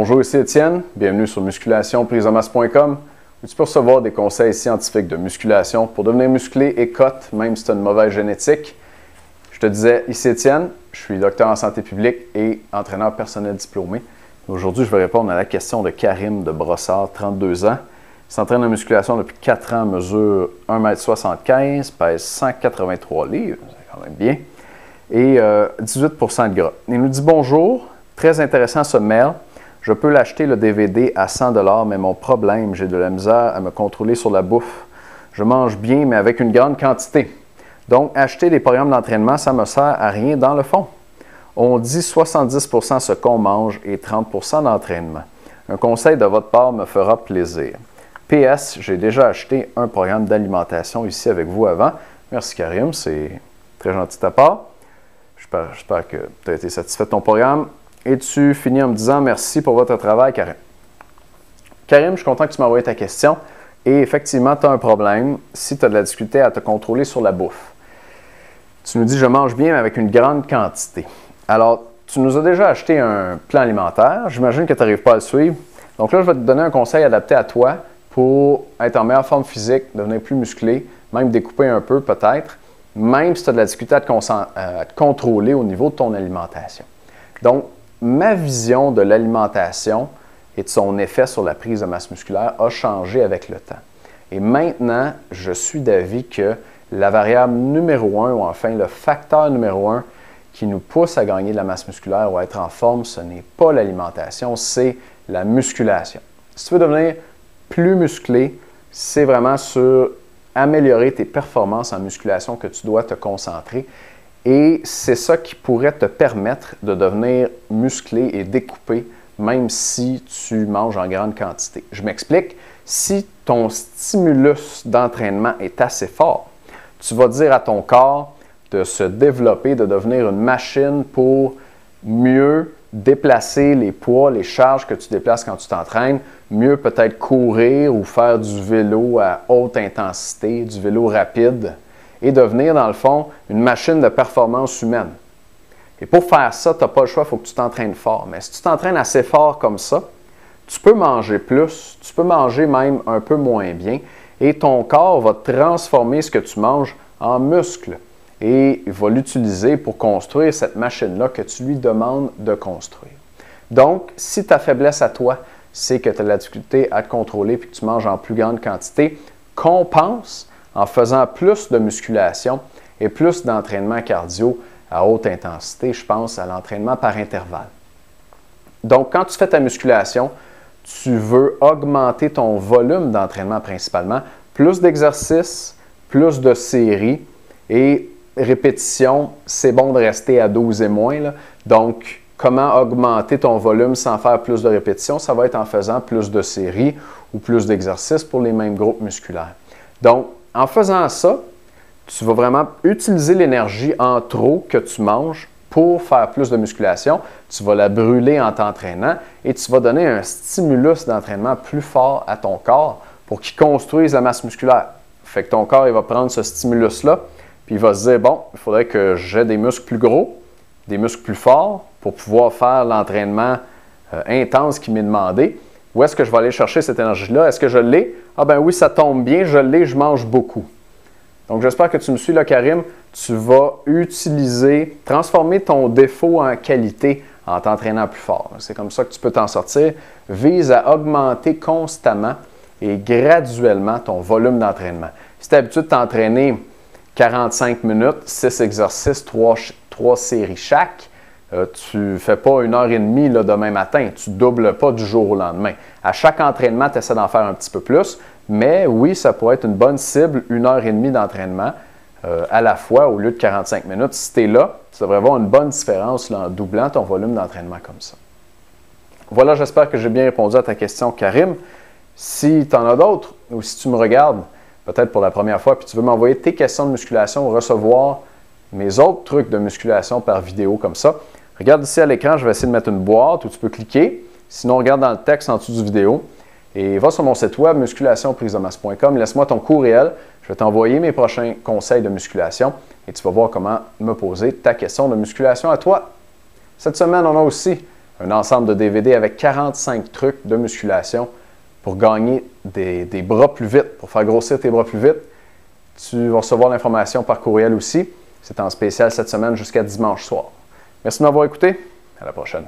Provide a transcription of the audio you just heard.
Bonjour, ici Étienne. Bienvenue sur musculationpriseamasse.com où tu peux recevoir des conseils scientifiques de musculation pour devenir musclé et cote, même si tu as une mauvaise génétique. Je te disais, ici Étienne, je suis docteur en santé publique et entraîneur personnel diplômé. Aujourd'hui, je vais répondre à la question de Karim de Brossard, 32 ans. Il s'entraîne en musculation depuis 4 ans, mesure 1,75 m, pèse 183 livres, c'est quand même bien, et 18% de gras. Il nous dit « Bonjour, très intéressant ce mail. Je peux l'acheter le DVD à 100 $, mais mon problème, j'ai de la misère à me contrôler sur la bouffe. Je mange bien, mais avec une grande quantité. Donc, acheter des programmes d'entraînement, ça ne me sert à rien dans le fond. On dit 70% ce qu'on mange et 30% d'entraînement. Un conseil de votre part me fera plaisir. PS, j'ai déjà acheté un programme d'alimentation ici avec vous avant. Merci Karim, c'est très gentil de ta part. J'espère que tu as été satisfait de ton programme. Et tu finis en me disant « Merci pour votre travail, Karim. » Karim, je suis content que tu m'aies envoyé ta question. Et effectivement, tu as un problème si tu as de la difficulté à te contrôler sur la bouffe. Tu nous dis « Je mange bien, mais avec une grande quantité. » Alors, tu nous as déjà acheté un plan alimentaire. J'imagine que tu n'arrives pas à le suivre. Donc là, je vais te donner un conseil adapté à toi pour être en meilleure forme physique, devenir plus musclé, même découper un peu peut-être, même si tu as de la difficulté à te contrôler au niveau de ton alimentation. Donc, ma vision de l'alimentation et de son effet sur la prise de masse musculaire a changé avec le temps. Et maintenant, je suis d'avis que la variable numéro 1, ou enfin le facteur numéro 1 qui nous pousse à gagner de la masse musculaire ou à être en forme, ce n'est pas l'alimentation, c'est la musculation. Si tu veux devenir plus musclé, c'est vraiment sur améliorer tes performances en musculation que tu dois te concentrer. Et c'est ça qui pourrait te permettre de devenir musclé et découpé, même si tu manges en grande quantité. Je m'explique. Si ton stimulus d'entraînement est assez fort, tu vas dire à ton corps de se développer, de devenir une machine pour mieux déplacer les poids, les charges que tu déplaces quand tu t'entraînes, mieux peut-être courir ou faire du vélo à haute intensité, du vélo rapide, et devenir, dans le fond, une machine de performance humaine. Et pour faire ça, tu n'as pas le choix, il faut que tu t'entraînes fort. Mais si tu t'entraînes assez fort comme ça, tu peux manger plus, tu peux manger même un peu moins bien, et ton corps va transformer ce que tu manges en muscle. Et il va l'utiliser pour construire cette machine-là que tu lui demandes de construire. Donc, si ta faiblesse à toi, c'est que tu as de la difficulté à te contrôler et que tu manges en plus grande quantité, compense en faisant plus de musculation et plus d'entraînement cardio à haute intensité. Je pense à l'entraînement par intervalle. Donc, quand tu fais ta musculation, tu veux augmenter ton volume d'entraînement principalement, plus d'exercices, plus de séries et répétitions. C'est bon de rester à 12 et moins, là. Donc, comment augmenter ton volume sans faire plus de répétitions? Ça va être en faisant plus de séries ou plus d'exercices pour les mêmes groupes musculaires. Donc, en faisant ça, tu vas vraiment utiliser l'énergie en trop que tu manges pour faire plus de musculation. Tu vas la brûler en t'entraînant et tu vas donner un stimulus d'entraînement plus fort à ton corps pour qu'il construise la masse musculaire. Fait que ton corps, il va prendre ce stimulus-là, puis il va se dire, bon, il faudrait que j'ai des muscles plus gros, des muscles plus forts pour pouvoir faire l'entraînement intense qui m'est demandé. Où est-ce que je vais aller chercher cette énergie-là? Est-ce que je l'ai? Ah ben oui, ça tombe bien, je l'ai, je mange beaucoup. Donc, j'espère que tu me suis là, Karim. Tu vas transformer ton défaut en qualité en t'entraînant plus fort. C'est comme ça que tu peux t'en sortir. Vise à augmenter constamment et graduellement ton volume d'entraînement. Si tu as l'habitude de t'entraîner 45 minutes, 6 exercices, 3 séries chaque, tu ne fais pas 1h30 là, demain matin. Tu ne doubles pas du jour au lendemain. À chaque entraînement, tu essaies d'en faire un petit peu plus. Mais oui, ça pourrait être une bonne cible, 1h30 d'entraînement à la fois au lieu de 45 minutes. Si tu es là, tu devrais avoir une bonne différence là, en doublant ton volume d'entraînement comme ça. Voilà, j'espère que j'ai bien répondu à ta question, Karim. Si tu en as d'autres ou si tu me regardes peut-être pour la première fois puis tu veux m'envoyer tes questions de musculation ou recevoir mes autres trucs de musculation par vidéo comme ça, regarde ici à l'écran, je vais essayer de mettre une boîte où tu peux cliquer. Sinon, regarde dans le texte en dessous du vidéo. Et va sur mon site web musculationpriseamasse.com, laisse-moi ton courriel, je vais t'envoyer mes prochains conseils de musculation et tu vas voir comment me poser ta question de musculation à toi. Cette semaine, on a aussi un ensemble de DVD avec 45 trucs de musculation pour gagner des bras plus vite, pour faire grossir tes bras plus vite. Tu vas recevoir l'information par courriel aussi. C'est en spécial cette semaine jusqu'à dimanche soir. Merci de m'avoir écouté. À la prochaine.